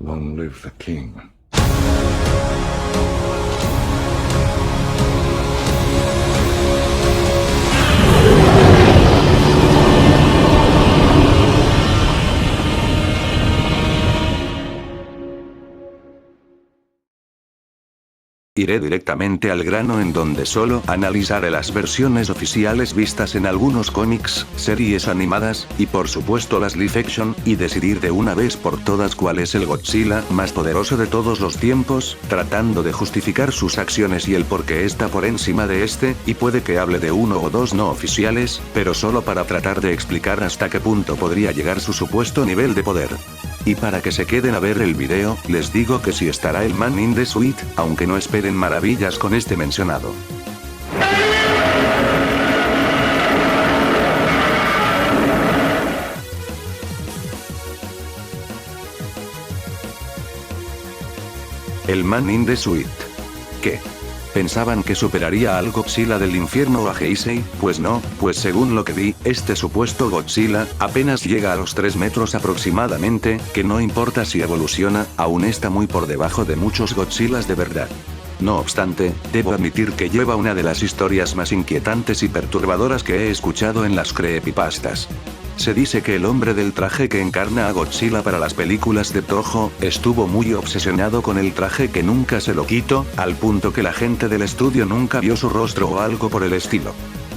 Long live the king. Iré directamente al grano en donde solo analizaré las versiones oficiales vistas en algunos cómics, series animadas, y por supuesto las live action, y decidir de una vez por todas cuál es el Godzilla más poderoso de todos los tiempos, tratando de justificar sus acciones y el por qué está por encima de este, y puede que hable de uno o dos no oficiales, pero solo para tratar de explicar hasta qué punto podría llegar su supuesto nivel de poder. Y para que se queden a ver el video, les digo que sí estará el Man in the Suit, aunque no esperen maravillas con este mencionado. El Man in the Suit. ¿Qué? ¿Pensaban que superaría al Godzilla del infierno o a Heisei? Pues no, pues según lo que vi, este supuesto Godzilla, apenas llega a los 3 metros aproximadamente, que no importa si evoluciona, aún está muy por debajo de muchos Godzillas de verdad. No obstante, debo admitir que lleva una de las historias más inquietantes y perturbadoras que he escuchado en las creepypastas. Se dice que el hombre del traje que encarna a Godzilla para las películas de Toho, estuvo muy obsesionado con el traje que nunca se lo quitó, al punto que la gente del estudio nunca vio su rostro o algo por el estilo.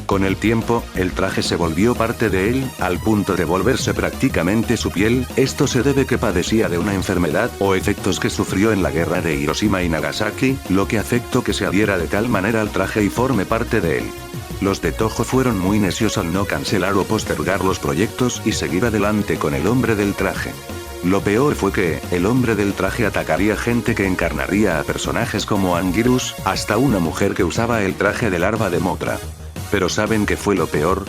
Con el tiempo, el traje se volvió parte de él, al punto de volverse prácticamente su piel. Esto se debe que padecía de una enfermedad o efectos que sufrió en la guerra de Hiroshima y Nagasaki, lo que afectó que se adhiera de tal manera al traje y forme parte de él. Los de Toho fueron muy necios al no cancelar o postergar los proyectos y seguir adelante con el hombre del traje. Lo peor fue que, el hombre del traje atacaría gente que encarnaría a personajes como Anguirus, hasta una mujer que usaba el traje de larva de Mothra. Pero ¿saben qué fue lo peor?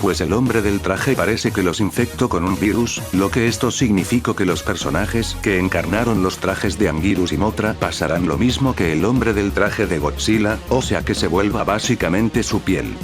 Pues el hombre del traje parece que los infectó con un virus, lo que esto significó que los personajes que encarnaron los trajes de Anguirus y Mothra pasarán lo mismo que el hombre del traje de Godzilla, o sea que se vuelva básicamente su piel.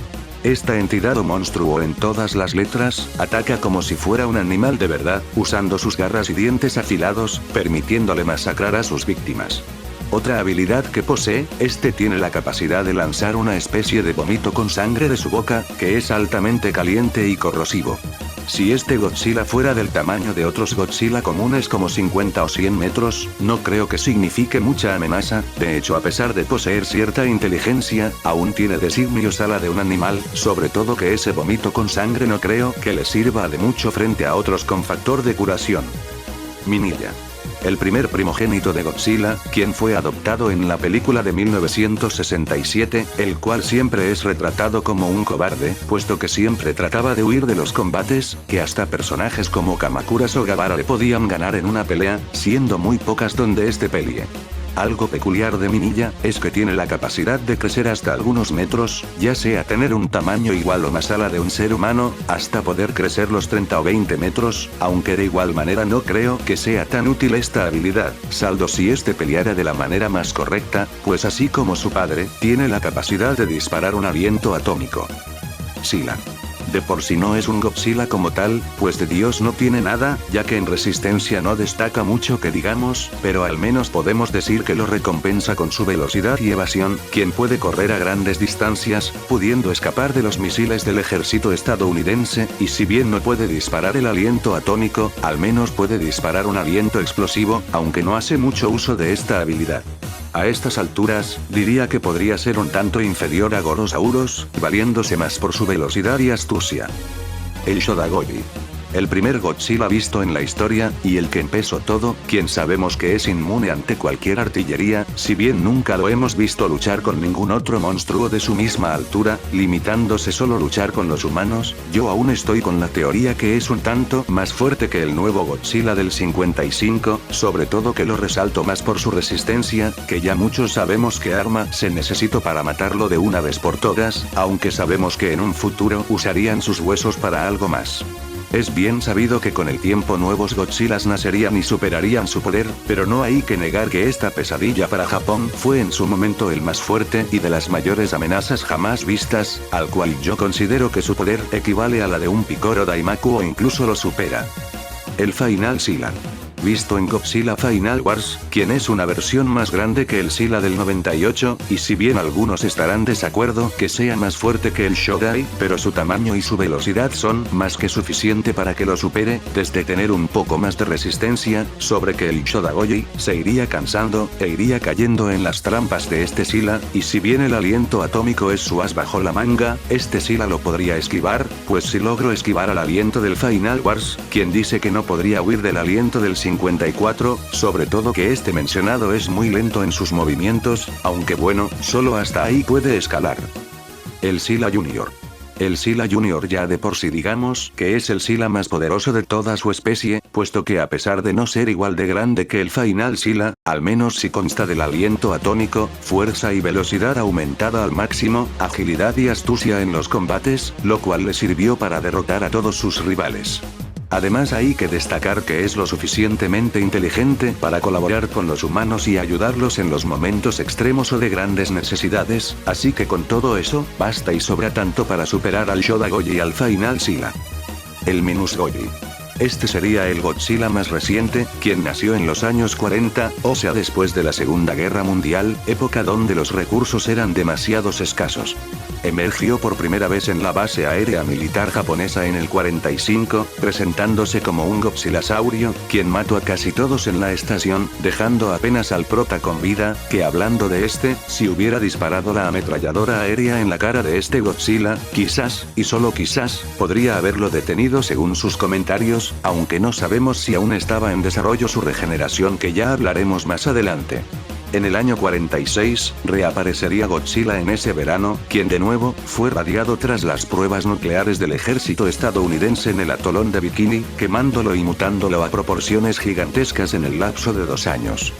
Esta entidad o monstruo en todas las letras, ataca como si fuera un animal de verdad, usando sus garras y dientes afilados, permitiéndole masacrar a sus víctimas. Otra habilidad que posee, este tiene la capacidad de lanzar una especie de vómito con sangre de su boca, que es altamente caliente y corrosivo. Si este Godzilla fuera del tamaño de otros Godzilla comunes como 50 o 100 metros, no creo que signifique mucha amenaza. De hecho, a pesar de poseer cierta inteligencia, aún tiene designios a la de un animal, sobre todo que ese vómito con sangre no creo que le sirva de mucho frente a otros con factor de curación. Minilla. El primer primogénito de Godzilla, quien fue adoptado en la película de 1967, el cual siempre es retratado como un cobarde, puesto que siempre trataba de huir de los combates, que hasta personajes como Kamakuras o Gabara le podían ganar en una pelea, siendo muy pocas donde este pelee. Algo peculiar de Minilla, es que tiene la capacidad de crecer hasta algunos metros, ya sea tener un tamaño igual o más a la de un ser humano, hasta poder crecer los 30 o 20 metros, aunque de igual manera no creo que sea tan útil esta habilidad, salvo si este peleara de la manera más correcta, pues así como su padre, tiene la capacidad de disparar un aliento atómico. Silan. De por sí no es un Godzilla como tal, pues de Dios no tiene nada, ya que en resistencia no destaca mucho que digamos, pero al menos podemos decir que lo recompensa con su velocidad y evasión, quien puede correr a grandes distancias, pudiendo escapar de los misiles del ejército estadounidense, y si bien no puede disparar el aliento atómico, al menos puede disparar un aliento explosivo, aunque no hace mucho uso de esta habilidad. A estas alturas, diría que podría ser un tanto inferior a Gorosaurus, valiéndose más por su velocidad y astucia. El Shodagogi. El primer Godzilla visto en la historia, y el que empezó todo, quien sabemos que es inmune ante cualquier artillería, si bien nunca lo hemos visto luchar con ningún otro monstruo de su misma altura, limitándose solo a luchar con los humanos, yo aún estoy con la teoría que es un tanto más fuerte que el nuevo Godzilla del 55, sobre todo que lo resalto más por su resistencia, que ya muchos sabemos qué arma se necesitó para matarlo de una vez por todas, aunque sabemos que en un futuro usarían sus huesos para algo más. Es bien sabido que con el tiempo nuevos Godzillas nacerían y superarían su poder, pero no hay que negar que esta pesadilla para Japón fue en su momento el más fuerte y de las mayores amenazas jamás vistas, al cual yo considero que su poder equivale a la de un Picoro Daimaku o incluso lo supera. El Final Silan. visto en Godzilla Final Wars, quien es una versión más grande que el Sila del 98, y si bien algunos estarán desacuerdo que sea más fuerte que el Shodai, pero su tamaño y su velocidad son más que suficiente para que lo supere, desde tener un poco más de resistencia, sobre que el Shodagoji se iría cansando, e iría cayendo en las trampas de este Sila, y si bien el aliento atómico es su as bajo la manga, este Sila lo podría esquivar, pues si logro esquivar al aliento del Final Wars, quien dice que no podría huir del aliento del 54, sobre todo que este mencionado es muy lento en sus movimientos, aunque bueno, solo hasta ahí puede escalar. El Sila Junior. El Sila Junior ya de por sí digamos que es el Sila más poderoso de toda su especie, puesto que a pesar de no ser igual de grande que el Final Sila, al menos si consta del aliento atómico, fuerza y velocidad aumentada al máximo, agilidad y astucia en los combates, lo cual le sirvió para derrotar a todos sus rivales. Además hay que destacar que es lo suficientemente inteligente para colaborar con los humanos y ayudarlos en los momentos extremos o de grandes necesidades, así que con todo eso, basta y sobra tanto para superar al Shodagoji y al Final Sila. El Minus Goji. Este sería el Godzilla más reciente, quien nació en los años 40, o sea después de la Segunda Guerra Mundial, época donde los recursos eran demasiados escasos. Emergió por primera vez en la base aérea militar japonesa en el 45, presentándose como un Godzillasaurio, quien mató a casi todos en la estación, dejando apenas al prota con vida, que hablando de este, si hubiera disparado la ametralladora aérea en la cara de este Godzilla, quizás, y solo quizás, podría haberlo detenido según sus comentarios, aunque no sabemos si aún estaba en desarrollo su regeneración, que ya hablaremos más adelante. En el año 46, reaparecería Godzilla en ese verano, quien de nuevo, fue radiado tras las pruebas nucleares del ejército estadounidense en el atolón de Bikini, quemándolo y mutándolo a proporciones gigantescas en el lapso de 2 años.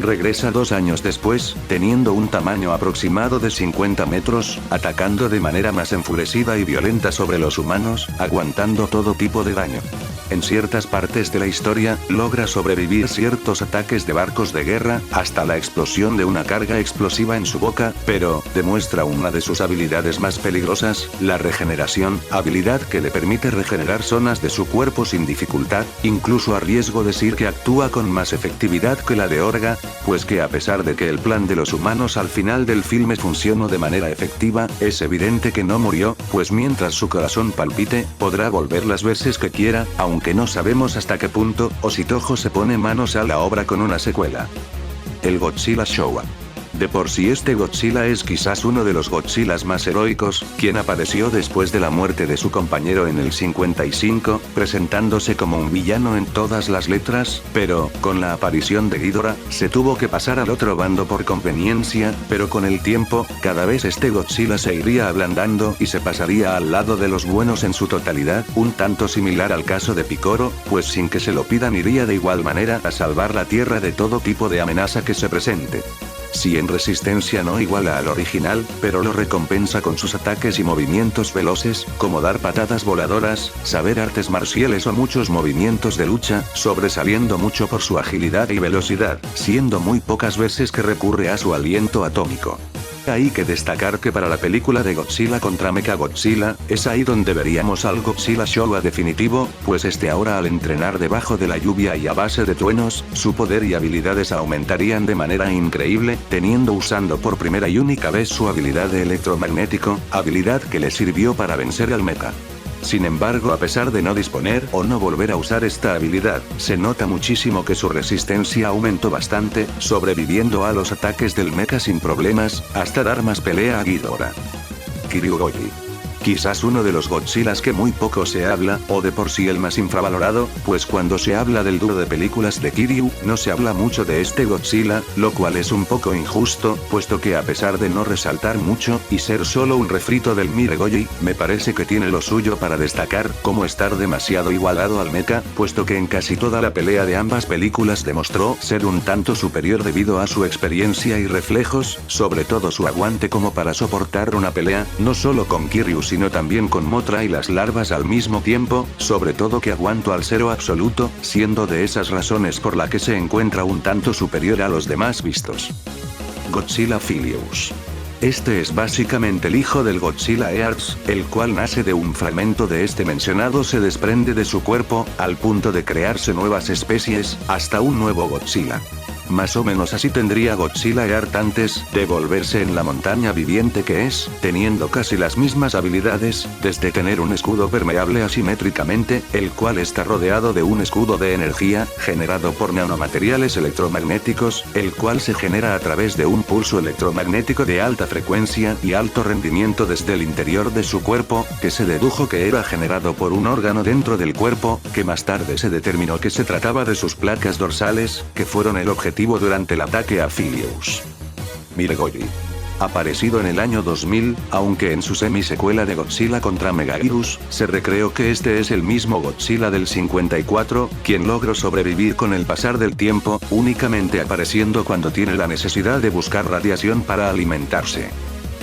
Regresa 2 años después, teniendo un tamaño aproximado de 50 metros, atacando de manera más enfurecida y violenta sobre los humanos, aguantando todo tipo de daño. En ciertas partes de la historia, logra sobrevivir ciertos ataques de barcos de guerra, hasta la explosión de una carga explosiva en su boca, pero, demuestra una de sus habilidades más peligrosas, la regeneración, habilidad que le permite regenerar zonas de su cuerpo sin dificultad, incluso a riesgo decir que actúa con más efectividad que la de Orga, pues que a pesar de que el plan de los humanos al final del filme funcionó de manera efectiva, es evidente que no murió, pues mientras su corazón palpite, podrá volver las veces que quiera, aunque no sabemos hasta qué punto, o si Toho se pone manos a la obra con una secuela. El Godzilla Showa. De por sí este Godzilla es quizás uno de los Godzillas más heroicos, quien apareció después de la muerte de su compañero en el 55, presentándose como un villano en todas las letras, pero, con la aparición de Ghidorah, se tuvo que pasar al otro bando por conveniencia, pero con el tiempo, cada vez este Godzilla se iría ablandando y se pasaría al lado de los buenos en su totalidad, un tanto similar al caso de Picoro, pues sin que se lo pidan iría de igual manera a salvar la Tierra de todo tipo de amenaza que se presente. Si en resistencia no iguala al original, pero lo recompensa con sus ataques y movimientos veloces, como dar patadas voladoras, saber artes marciales o muchos movimientos de lucha, sobresaliendo mucho por su agilidad y velocidad, siendo muy pocas veces que recurre a su aliento atómico. Hay que destacar que para la película de Godzilla contra Mechagodzilla, es ahí donde veríamos al Godzilla Showa definitivo, pues este ahora al entrenar debajo de la lluvia y a base de truenos, su poder y habilidades aumentarían de manera increíble, teniendo usando por primera y única vez su habilidad de electromagnético, habilidad que le sirvió para vencer al mecha. Sin embargo, a pesar de no disponer o no volver a usar esta habilidad, se nota muchísimo que su resistencia aumentó bastante, sobreviviendo a los ataques del mecha sin problemas, hasta dar más pelea a Ghidorah. Kiryu-Goji. Quizás uno de los Godzillas que muy poco se habla, o de por sí el más infravalorado, pues cuando se habla del dúo de películas de Kiryu, no se habla mucho de este Godzilla, lo cual es un poco injusto, puesto que a pesar de no resaltar mucho, y ser solo un refrito del Mire-Goji, me parece que tiene lo suyo para destacar, como estar demasiado igualado al mecha, puesto que en casi toda la pelea de ambas películas demostró ser un tanto superior debido a su experiencia y reflejos, sobre todo su aguante como para soportar una pelea, no solo con Kiryu sino también con Mothra y las larvas al mismo tiempo, sobre todo que aguanto al 0 absoluto, siendo de esas razones por la que se encuentra un tanto superior a los demás vistos. Godzilla Philius. Este es básicamente el hijo del Godzilla Earth, el cual nace de un fragmento de este mencionado se desprende de su cuerpo, al punto de crearse nuevas especies, hasta un nuevo Godzilla. Más o menos así tendría Godzilla Earth antes de volverse en la montaña viviente que es, teniendo casi las mismas habilidades, desde tener un escudo permeable asimétricamente, el cual está rodeado de un escudo de energía, generado por nanomateriales electromagnéticos, el cual se genera a través de un pulso electromagnético de alta frecuencia y alto rendimiento desde el interior de su cuerpo, que se dedujo que era generado por un órgano dentro del cuerpo, que más tarde se determinó que se trataba de sus placas dorsales, que fueron el objetivo durante el ataque a Philius. Miregoyi. Aparecido en el año 2000, aunque en su semi-secuela de Godzilla contra Megaguirus, se recreó que este es el mismo Godzilla del 54, quien logró sobrevivir con el pasar del tiempo, únicamente apareciendo cuando tiene la necesidad de buscar radiación para alimentarse.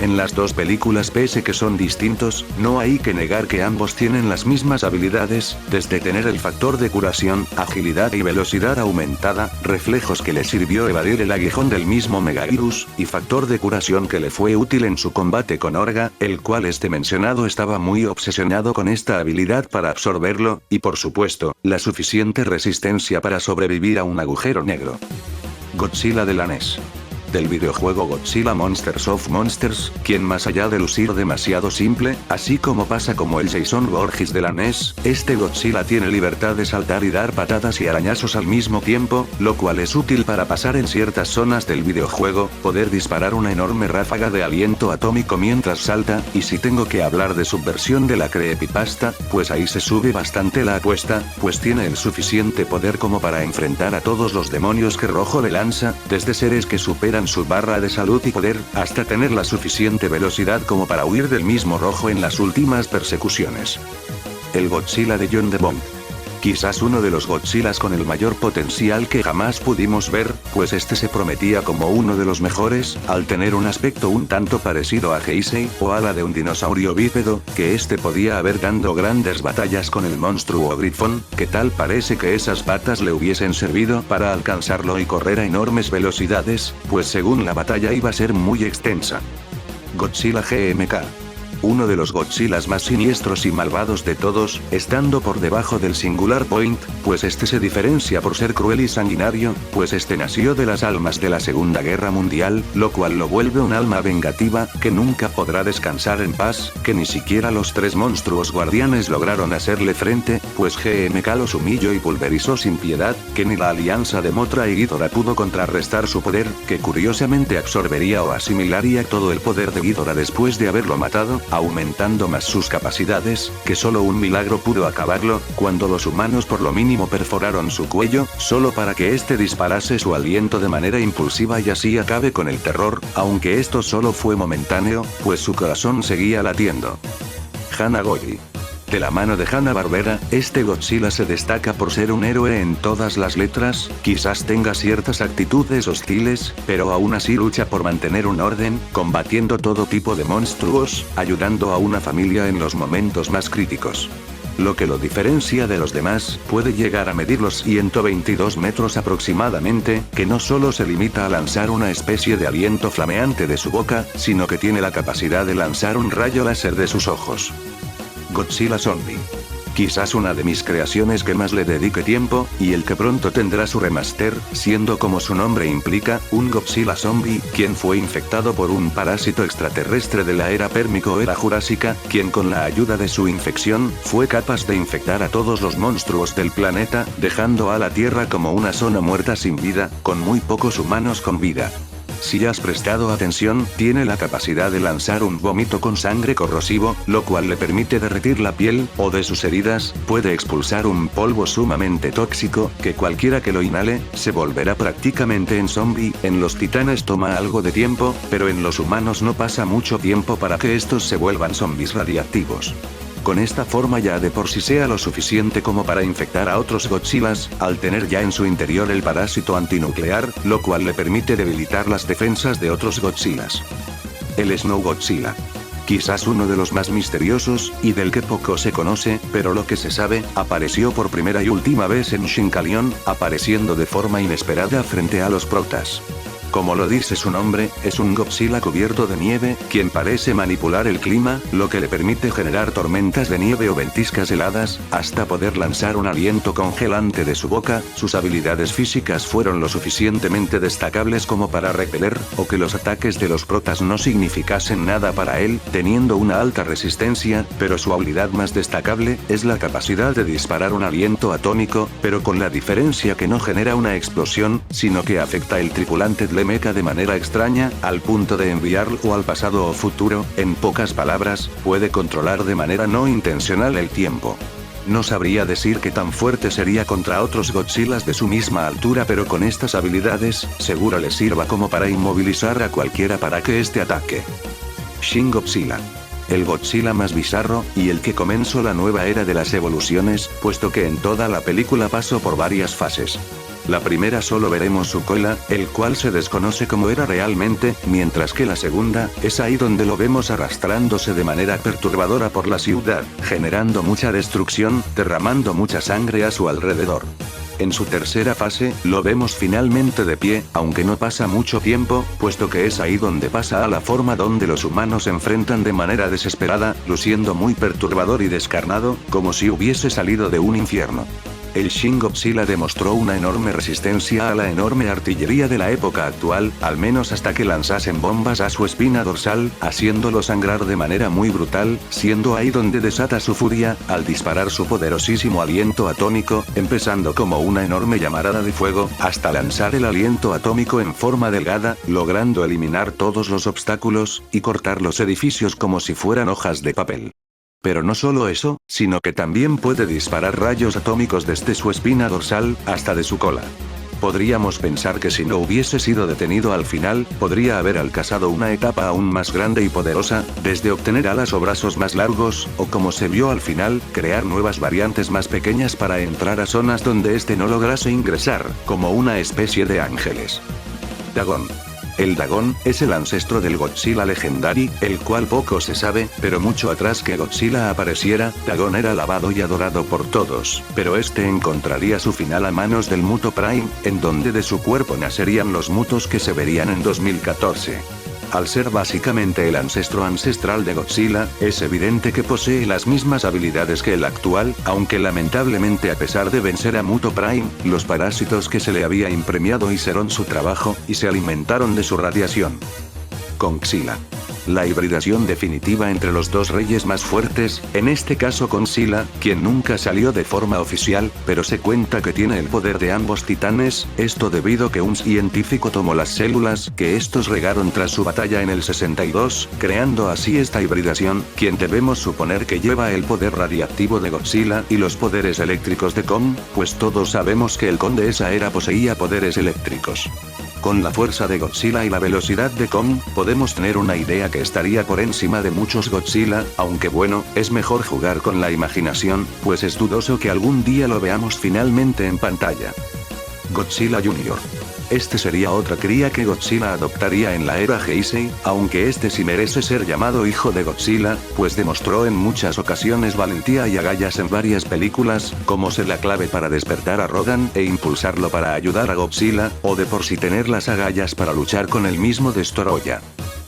En las dos películas, pese que son distintos, no hay que negar que ambos tienen las mismas habilidades, desde tener el factor de curación, agilidad y velocidad aumentada, reflejos que le sirvió evadir el aguijón del mismo Megaguirus, y factor de curación que le fue útil en su combate con Orga, el cual este mencionado estaba muy obsesionado con esta habilidad para absorberlo, y por supuesto, la suficiente resistencia para sobrevivir a un agujero negro. Godzilla de la NES. Del videojuego Godzilla Monsters of Monsters, quien más allá de lucir demasiado simple, así como pasa como el Jason Voorhees de la NES, este Godzilla tiene libertad de saltar y dar patadas y arañazos al mismo tiempo, lo cual es útil para pasar en ciertas zonas del videojuego, poder disparar una enorme ráfaga de aliento atómico mientras salta, y si tengo que hablar de subversión de la creepypasta, pues ahí se sube bastante la apuesta, pues tiene el suficiente poder como para enfrentar a todos los demonios que Rojo le lanza, desde seres que superan su barra de salud y poder, hasta tener la suficiente velocidad como para huir del mismo Rojo en las últimas persecuciones. El Godzilla de John DeBomb. Quizás uno de los Godzillas con el mayor potencial que jamás pudimos ver, pues este se prometía como uno de los mejores, al tener un aspecto un tanto parecido a Heisei, o ala de un dinosaurio bípedo, que este podía haber dando grandes batallas con el monstruo Grifón, que tal parece que esas patas le hubiesen servido para alcanzarlo y correr a enormes velocidades, pues según la batalla iba a ser muy extensa. Godzilla GMK. Uno de los Godzillas más siniestros y malvados de todos, estando por debajo del Singular Point, pues este se diferencia por ser cruel y sanguinario, pues este nació de las almas de la Segunda Guerra Mundial, lo cual lo vuelve un alma vengativa, que nunca podrá descansar en paz, que ni siquiera los tres monstruos guardianes lograron hacerle frente, pues GMK los humilló y pulverizó sin piedad, que ni la alianza de Mothra y Ghidorah pudo contrarrestar su poder, que curiosamente absorbería o asimilaría todo el poder de Ghidorah después de haberlo matado, aumentando más sus capacidades, que solo un milagro pudo acabarlo, cuando los humanos por lo mínimo perforaron su cuello, solo para que éste disparase su aliento de manera impulsiva y así acabe con el terror, aunque esto solo fue momentáneo, pues su corazón seguía latiendo. Hana-Goji. De la mano de Hanna-Barbera, este Godzilla se destaca por ser un héroe en todas las letras, quizás tenga ciertas actitudes hostiles, pero aún así lucha por mantener un orden, combatiendo todo tipo de monstruos, ayudando a una familia en los momentos más críticos. Lo que lo diferencia de los demás, puede llegar a medir los 122 metros aproximadamente, que no solo se limita a lanzar una especie de aliento flameante de su boca, sino que tiene la capacidad de lanzar un rayo láser de sus ojos. Godzilla Zombie. Quizás una de mis creaciones que más le dedique tiempo, y el que pronto tendrá su remaster, siendo como su nombre implica, un Godzilla zombie, quien fue infectado por un parásito extraterrestre de la era Pérmico o era Jurásica, quien con la ayuda de su infección, fue capaz de infectar a todos los monstruos del planeta, dejando a la Tierra como una zona muerta sin vida, con muy pocos humanos con vida. Si has prestado atención, tiene la capacidad de lanzar un vómito con sangre corrosivo, lo cual le permite derretir la piel, o de sus heridas, puede expulsar un polvo sumamente tóxico, que cualquiera que lo inhale, se volverá prácticamente en zombie. En los titanes toma algo de tiempo, pero en los humanos no pasa mucho tiempo para que estos se vuelvan zombies radiactivos. Con esta forma ya de por sí sea lo suficiente como para infectar a otros Godzillas, al tener ya en su interior el parásito antinuclear, lo cual le permite debilitar las defensas de otros Godzillas. El Snow Godzilla. Quizás uno de los más misteriosos, y del que poco se conoce, pero lo que se sabe, apareció por primera y última vez en Shinkalion, apareciendo de forma inesperada frente a los protas. Como lo dice su nombre, es un Godzilla cubierto de nieve, quien parece manipular el clima, lo que le permite generar tormentas de nieve o ventiscas heladas, hasta poder lanzar un aliento congelante de su boca. Sus habilidades físicas fueron lo suficientemente destacables como para repeler, o que los ataques de los protas no significasen nada para él, teniendo una alta resistencia, pero su habilidad más destacable, es la capacidad de disparar un aliento atómico, pero con la diferencia que no genera una explosión, sino que afecta el tripulante de mecha de manera extraña, al punto de enviarlo al pasado o futuro. En pocas palabras, puede controlar de manera no intencional el tiempo. No sabría decir qué tan fuerte sería contra otros Godzillas de su misma altura, pero con estas habilidades, seguro le sirva como para inmovilizar a cualquiera para que este ataque. Shin Godzilla. El Godzilla más bizarro, y el que comenzó la nueva era de las evoluciones, puesto que en toda la película pasó por varias fases. La primera solo veremos su cola, el cual se desconoce cómo era realmente, mientras que la segunda, es ahí donde lo vemos arrastrándose de manera perturbadora por la ciudad, generando mucha destrucción, derramando mucha sangre a su alrededor. En su tercera fase, lo vemos finalmente de pie, aunque no pasa mucho tiempo, puesto que es ahí donde pasa a la forma donde los humanos se enfrentan de manera desesperada, luciendo muy perturbador y descarnado, como si hubiese salido de un infierno. El Shin Godzilla demostró una enorme resistencia a la enorme artillería de la época actual, al menos hasta que lanzasen bombas a su espina dorsal, haciéndolo sangrar de manera muy brutal, siendo ahí donde desata su furia, al disparar su poderosísimo aliento atómico, empezando como una enorme llamarada de fuego, hasta lanzar el aliento atómico en forma delgada, logrando eliminar todos los obstáculos, y cortar los edificios como si fueran hojas de papel. Pero no solo eso, sino que también puede disparar rayos atómicos desde su espina dorsal, hasta de su cola. Podríamos pensar que si no hubiese sido detenido al final, podría haber alcanzado una etapa aún más grande y poderosa, desde obtener alas o brazos más largos, o como se vio al final, crear nuevas variantes más pequeñas para entrar a zonas donde este no lograse ingresar, como una especie de ángeles. Dagon. El Dagon, es el ancestro del Godzilla Legendary, el cual poco se sabe, pero mucho atrás que Godzilla apareciera, Dagon era alabado y adorado por todos, pero este encontraría su final a manos del Muto Prime, en donde de su cuerpo nacerían los Mutos que se verían en 2014. Al ser básicamente el ancestro ancestral de Godzilla, es evidente que posee las mismas habilidades que el actual, aunque lamentablemente a pesar de vencer a Muto Prime, los parásitos que se le había imprimiado hicieron su trabajo, y se alimentaron de su radiación. Kongzilla. La hibridación definitiva entre los dos reyes más fuertes, en este caso Kongzilla, quien nunca salió de forma oficial, pero se cuenta que tiene el poder de ambos titanes, esto debido a que un científico tomó las células que estos regaron tras su batalla en el 62, creando así esta hibridación, quien debemos suponer que lleva el poder radiactivo de Godzilla y los poderes eléctricos de Kong, pues todos sabemos que el Kong de esa era poseía poderes eléctricos. Con la fuerza de Godzilla y la velocidad de Kong, podemos tener una idea que estaría por encima de muchos Godzilla, aunque bueno, es mejor jugar con la imaginación, pues es dudoso que algún día lo veamos finalmente en pantalla. Godzilla Jr. Este sería otra cría que Godzilla adoptaría en la era Heisei, aunque este sí merece ser llamado hijo de Godzilla, pues demostró en muchas ocasiones valentía y agallas en varias películas, como ser la clave para despertar a Rodan e impulsarlo para ayudar a Godzilla, o de por sí tener las agallas para luchar con el mismo Destoroyah.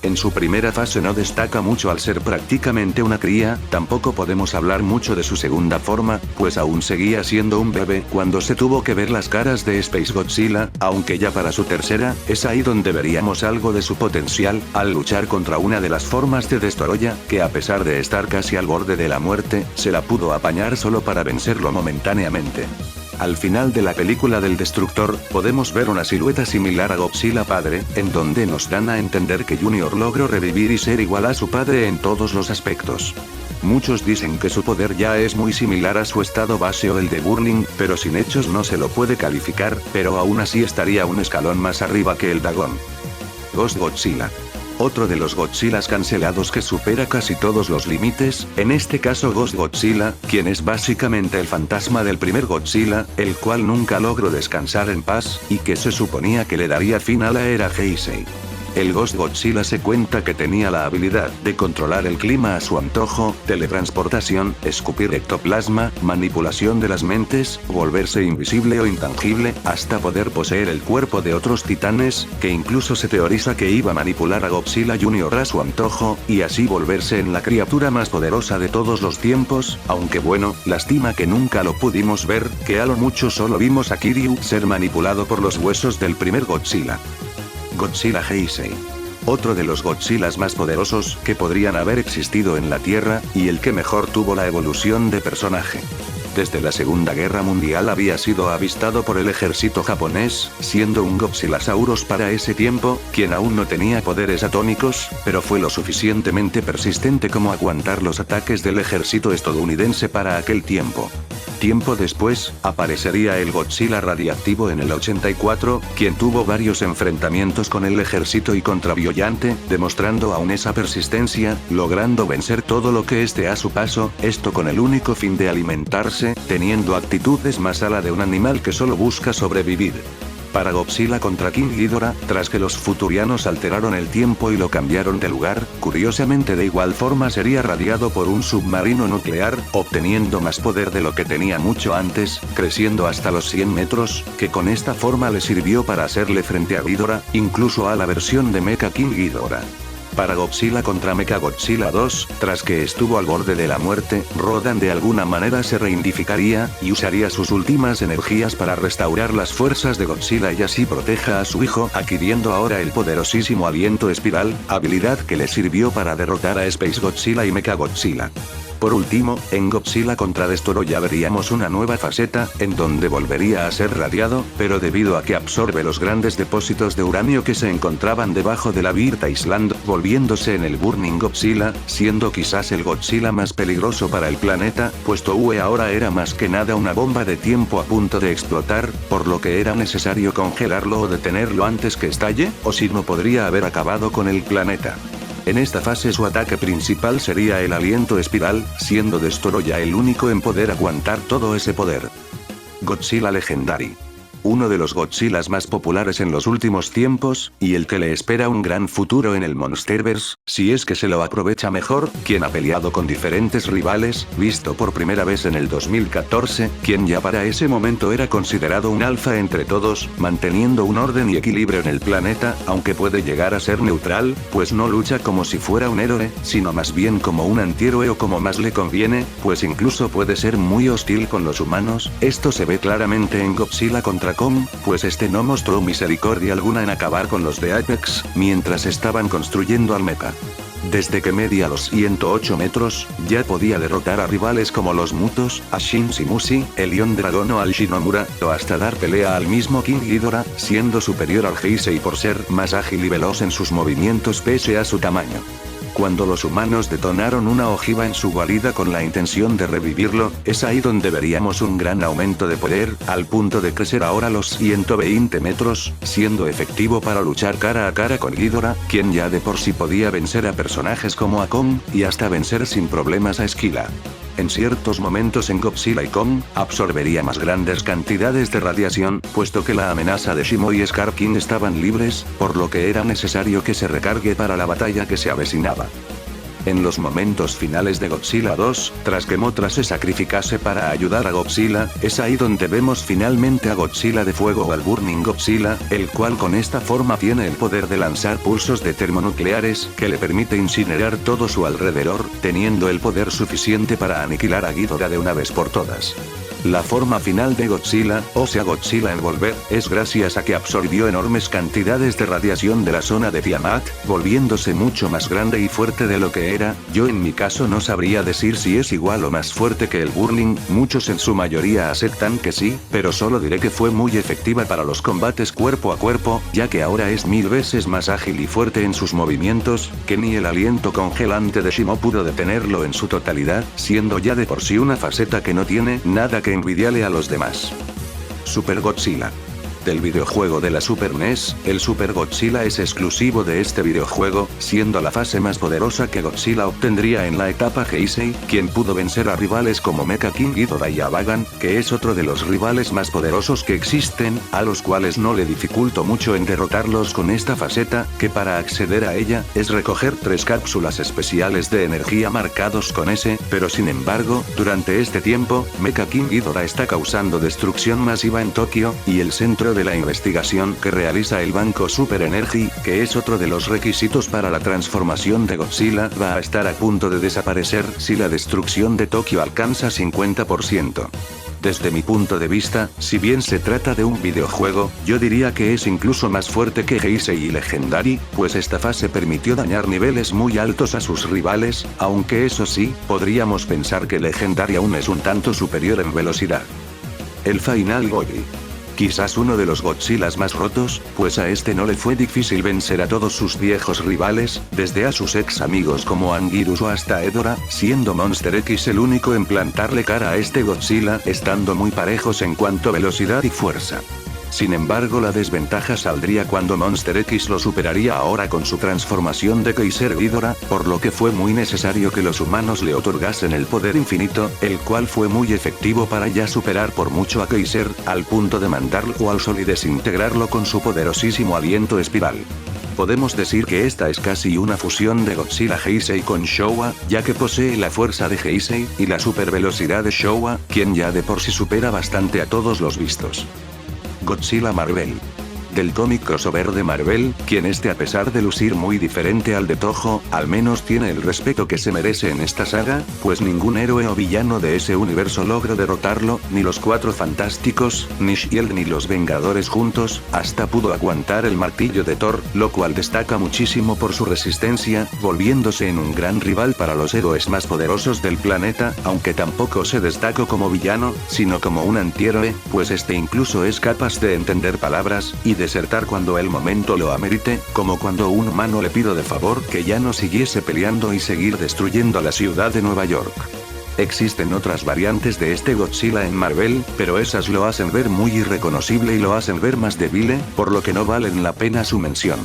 En su primera fase no destaca mucho al ser prácticamente una cría, tampoco podemos hablar mucho de su segunda forma, pues aún seguía siendo un bebé cuando se tuvo que ver las caras de Space Godzilla, aunque ya para su tercera, es ahí donde veríamos algo de su potencial, al luchar contra una de las formas de Destoroyah, que a pesar de estar casi al borde de la muerte, se la pudo apañar solo para vencerlo momentáneamente. Al final de la película del Destructor, podemos ver una silueta similar a Godzilla padre, en donde nos dan a entender que Junior logró revivir y ser igual a su padre en todos los aspectos. Muchos dicen que su poder ya es muy similar a su estado base o el de Burning, pero sin hechos no se lo puede calificar, pero aún así estaría un escalón más arriba que el Dagon. Ghost Godzilla. Otro de los Godzillas cancelados que supera casi todos los límites, en este caso Ghost Godzilla, quien es básicamente el fantasma del primer Godzilla, el cual nunca logró descansar en paz, y que se suponía que le daría fin a la era Heisei. El Ghost Godzilla se cuenta que tenía la habilidad de controlar el clima a su antojo, teletransportación, escupir ectoplasma, manipulación de las mentes, volverse invisible o intangible, hasta poder poseer el cuerpo de otros titanes, que incluso se teoriza que iba a manipular a Godzilla Jr. a su antojo, y así volverse en la criatura más poderosa de todos los tiempos, aunque bueno, lástima que nunca lo pudimos ver, que a lo mucho solo vimos a Kiryu ser manipulado por los huesos del primer Godzilla. Godzilla Heisei. Otro de los Godzillas más poderosos que podrían haber existido en la Tierra, y el que mejor tuvo la evolución de personaje. Desde la Segunda Guerra Mundial había sido avistado por el ejército japonés, siendo un Godzillasaurus para ese tiempo, quien aún no tenía poderes atómicos, pero fue lo suficientemente persistente como aguantar los ataques del ejército estadounidense para aquel tiempo. Tiempo después, aparecería el Godzilla radiactivo en el 84, quien tuvo varios enfrentamientos con el ejército y contra Biollante, demostrando aún esa persistencia, logrando vencer todo lo que esté a su paso, esto con el único fin de alimentarse, teniendo actitudes más a la de un animal que solo busca sobrevivir. Para Godzilla contra King Ghidorah, tras que los futurianos alteraron el tiempo y lo cambiaron de lugar, curiosamente de igual forma sería radiado por un submarino nuclear, obteniendo más poder de lo que tenía mucho antes, creciendo hasta los 100 metros, que con esta forma le sirvió para hacerle frente a Ghidorah, incluso a la versión de Mecha King Ghidorah. Para Godzilla contra Mechagodzilla 2, tras que estuvo al borde de la muerte, Rodan de alguna manera se reivindicaría, y usaría sus últimas energías para restaurar las fuerzas de Godzilla y así proteja a su hijo, adquiriendo ahora el poderosísimo aliento espiral, habilidad que le sirvió para derrotar a Space Godzilla y Mechagodzilla. Por último, en Godzilla contra Destoroyah veríamos una nueva faceta, en donde volvería a ser radiado, pero debido a que absorbe los grandes depósitos de uranio que se encontraban debajo de la Birth Island, volviéndose en el Burning Godzilla, siendo quizás el Godzilla más peligroso para el planeta, puesto UE ahora era más que nada una bomba de tiempo a punto de explotar, por lo que era necesario congelarlo o detenerlo antes que estalle, o si no podría haber acabado con el planeta. En esta fase su ataque principal sería el aliento espiral, siendo Destoroyah el único en poder aguantar todo ese poder. Godzilla Legendary. Uno de los Godzillas más populares en los últimos tiempos, y el que le espera un gran futuro en el Monsterverse, si es que se lo aprovecha mejor, quien ha peleado con diferentes rivales, visto por primera vez en el 2014, quien ya para ese momento era considerado un alfa entre todos, manteniendo un orden y equilibrio en el planeta, aunque puede llegar a ser neutral, pues no lucha como si fuera un héroe, sino más bien como un antihéroe o como más le conviene, pues incluso puede ser muy hostil con los humanos. Esto se ve claramente en Godzilla contra Kong, pues este no mostró misericordia alguna en acabar con los de Apex, mientras estaban construyendo al mecha. Desde que medía los 108 metros, ya podía derrotar a rivales como los Mutos, a Shin Shimushi, el León Dragón o al Shinomura, o hasta dar pelea al mismo King Ghidorah, siendo superior al Heisei por ser más ágil y veloz en sus movimientos pese a su tamaño. Cuando los humanos detonaron una ojiva en su guarida con la intención de revivirlo, es ahí donde veríamos un gran aumento de poder, al punto de crecer ahora los 120 metros, siendo efectivo para luchar cara a cara con Ghidorah, quien ya de por sí podía vencer a personajes como a Kong, y hasta vencer sin problemas a Esquila. En ciertos momentos en Godzilla y Kong, absorbería más grandes cantidades de radiación, puesto que la amenaza de Shimo y Scar King estaban libres, por lo que era necesario que se recargue para la batalla que se avecinaba. En los momentos finales de Godzilla 2, tras que Mothra se sacrificase para ayudar a Godzilla, es ahí donde vemos finalmente a Godzilla de fuego o al Burning Godzilla, el cual con esta forma tiene el poder de lanzar pulsos de termonucleares, que le permite incinerar todo su alrededor, teniendo el poder suficiente para aniquilar a Ghidorah de una vez por todas. La forma final de Godzilla, o sea Godzilla Envolver, es gracias a que absorbió enormes cantidades de radiación de la zona de Tiamat, volviéndose mucho más grande y fuerte de lo que era. Yo en mi caso no sabría decir si es igual o más fuerte que el Burning, muchos en su mayoría aceptan que sí, pero solo diré que fue muy efectiva para los combates cuerpo a cuerpo, ya que ahora es 1000 veces más ágil y fuerte en sus movimientos, que ni el aliento congelante de Shimo pudo detenerlo en su totalidad, siendo ya de por sí una faceta que no tiene nada que envidiarle a los demás. Super Godzilla. Del videojuego de la Super NES, el Super Godzilla es exclusivo de este videojuego, siendo la fase más poderosa que Godzilla obtendría en la etapa Heisei, quien pudo vencer a rivales como Mecha King Ghidorah y Abagan, que es otro de los rivales más poderosos que existen, a los cuales no le dificultó mucho en derrotarlos con esta faceta, que para acceder a ella, es recoger 3 cápsulas especiales de energía marcados con S, pero sin embargo, durante este tiempo, Mecha King Ghidorah está causando destrucción masiva en Tokio, y el centro de la investigación que realiza el Banco Super Energy, que es otro de los requisitos para la transformación de Godzilla, va a estar a punto de desaparecer si la destrucción de Tokio alcanza 50%. Desde mi punto de vista, si bien se trata de un videojuego, yo diría que es incluso más fuerte que Heisei y Legendary, pues esta fase permitió dañar niveles muy altos a sus rivales, aunque eso sí, podríamos pensar que Legendary aún es un tanto superior en velocidad. El Final Godzilla. Quizás uno de los Godzillas más rotos, pues a este no le fue difícil vencer a todos sus viejos rivales, desde a sus ex amigos como Anguirus o hasta Hedorah, siendo Monster X el único en plantarle cara a este Godzilla, estando muy parejos en cuanto a velocidad y fuerza. Sin embargo, la desventaja saldría cuando Monster X lo superaría ahora con su transformación de Kaiser Ghidorah, por lo que fue muy necesario que los humanos le otorgasen el poder infinito, el cual fue muy efectivo para ya superar por mucho a Kaiser, al punto de mandarlo al sol y desintegrarlo con su poderosísimo aliento espiral. Podemos decir que esta es casi una fusión de Godzilla Heisei con Showa, ya que posee la fuerza de Heisei, y la supervelocidad de Showa, quien ya de por sí supera bastante a todos los vistos. Godzilla Marvel. Del cómic crossover de Marvel, quien a pesar de lucir muy diferente al de Toho, al menos tiene el respeto que se merece en esta saga, pues ningún héroe o villano de ese universo logró derrotarlo, ni los Cuatro Fantásticos, ni Shield ni los Vengadores juntos, hasta pudo aguantar el martillo de Thor, lo cual destaca muchísimo por su resistencia, volviéndose en un gran rival para los héroes más poderosos del planeta, aunque tampoco se destacó como villano, sino como un antihéroe, pues incluso es capaz de entender palabras, y desertar cuando el momento lo amerite, como cuando un humano le pido de favor que ya no siguiese peleando y seguir destruyendo la ciudad de Nueva York. Existen otras variantes de este Godzilla en Marvel, pero esas lo hacen ver muy irreconocible y lo hacen ver más débil, por lo que no valen la pena su mención.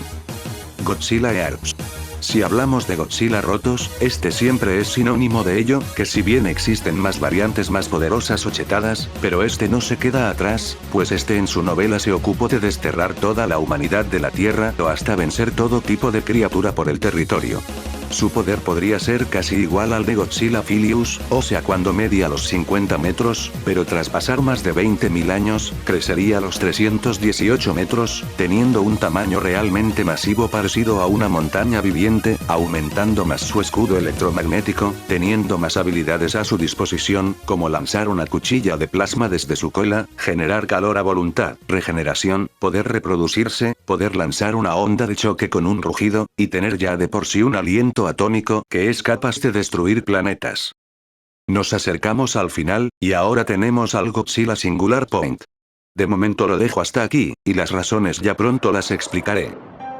Godzilla Earth. Si hablamos de Godzilla rotos, siempre es sinónimo de ello, que si bien existen más variantes más poderosas o chetadas, pero no se queda atrás, pues en su novela se ocupó de desterrar toda la humanidad de la Tierra o hasta vencer todo tipo de criatura por el territorio. Su poder podría ser casi igual al de Godzilla Filius, o sea cuando media los 50 metros, pero tras pasar más de 20.000 años, crecería a los 318 metros, teniendo un tamaño realmente masivo parecido a una montaña viviente, aumentando más su escudo electromagnético, teniendo más habilidades a su disposición, como lanzar una cuchilla de plasma desde su cola, generar calor a voluntad, regeneración, poder reproducirse, poder lanzar una onda de choque con un rugido, y tener ya de por sí un aliento atómico que es capaz de destruir planetas. Nos acercamos al final, y ahora tenemos al Godzilla Singular Point. De momento lo dejo hasta aquí, y las razones ya pronto las explicaré.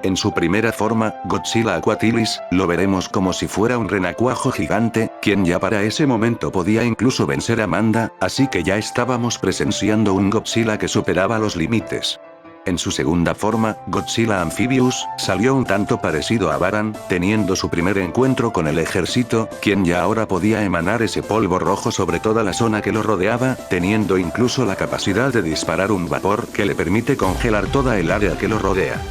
En su primera forma, Godzilla Aquatilis, lo veremos como si fuera un renacuajo gigante, quien ya para ese momento podía incluso vencer a Manda, así que ya estábamos presenciando un Godzilla que superaba los límites. En su segunda forma, Godzilla Amphibious, salió un tanto parecido a Baran, teniendo su primer encuentro con el ejército, quien ya ahora podía emanar ese polvo rojo sobre toda la zona que lo rodeaba, teniendo incluso la capacidad de disparar un vapor que le permite congelar toda el área que lo rodea.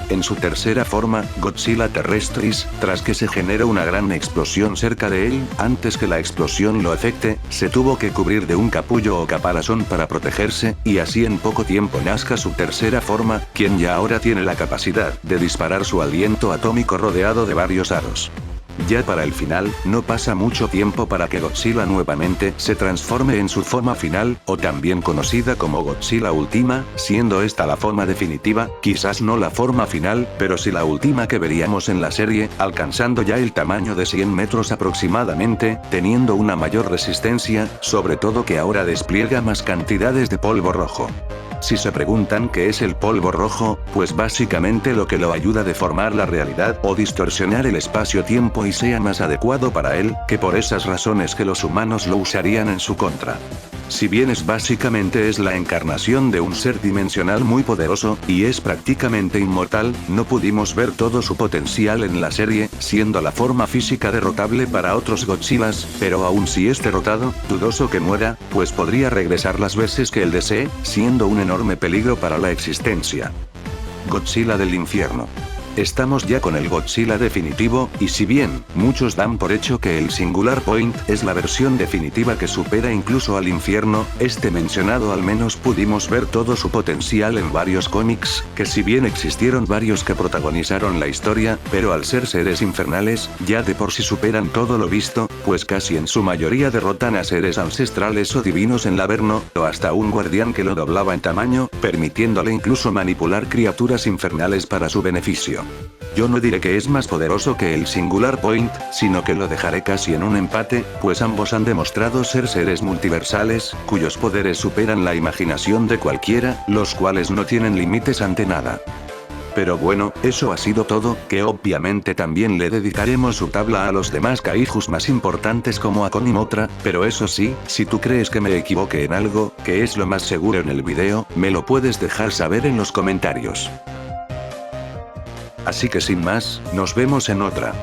En su tercera forma, Godzilla Terrestris, tras que se generó una gran explosión cerca de él, antes que la explosión lo afecte, se tuvo que cubrir de un capullo o caparazón para protegerse, y así en poco tiempo nazca su tercera forma, quien ya ahora tiene la capacidad de disparar su aliento atómico rodeado de varios aros. Ya para el final, no pasa mucho tiempo para que Godzilla nuevamente se transforme en su forma final, o también conocida como Godzilla Ultima, siendo esta la forma definitiva, quizás no la forma final, pero sí la última que veríamos en la serie, alcanzando ya el tamaño de 100 metros aproximadamente, teniendo una mayor resistencia, sobre todo que ahora despliega más cantidades de polvo rojo. Si se preguntan qué es el polvo rojo, pues básicamente lo que lo ayuda a deformar la realidad o distorsionar el espacio-tiempo y sea más adecuado para él, que por esas razones que los humanos lo usarían en su contra. Si bien básicamente es la encarnación de un ser dimensional muy poderoso, y es prácticamente inmortal, no pudimos ver todo su potencial en la serie, siendo la forma física derrotable para otros Godzillas, pero aun si es derrotado, dudoso que muera, pues podría regresar las veces que él desee, siendo un enorme peligro para la existencia. Godzilla del infierno. Estamos ya con el Godzilla definitivo, y si bien, muchos dan por hecho que el Singular Point es la versión definitiva que supera incluso al infierno, este mencionado al menos pudimos ver todo su potencial en varios cómics, que si bien existieron varios que protagonizaron la historia, pero al ser seres infernales, ya de por sí superan todo lo visto, pues casi en su mayoría derrotan a seres ancestrales o divinos en el Averno, o hasta un guardián que lo doblaba en tamaño, permitiéndole incluso manipular criaturas infernales para su beneficio. Yo no diré que es más poderoso que el Singular Point, sino que lo dejaré casi en un empate, pues ambos han demostrado ser seres multiversales, cuyos poderes superan la imaginación de cualquiera, los cuales no tienen límites ante nada. Pero bueno, eso ha sido todo, que obviamente también le dedicaremos su tabla a los demás kaijus más importantes como a Kon y Mothra, pero eso sí, si tú crees que me equivoqué en algo, que es lo más seguro en el video, me lo puedes dejar saber en los comentarios. Así que sin más, nos vemos en otra.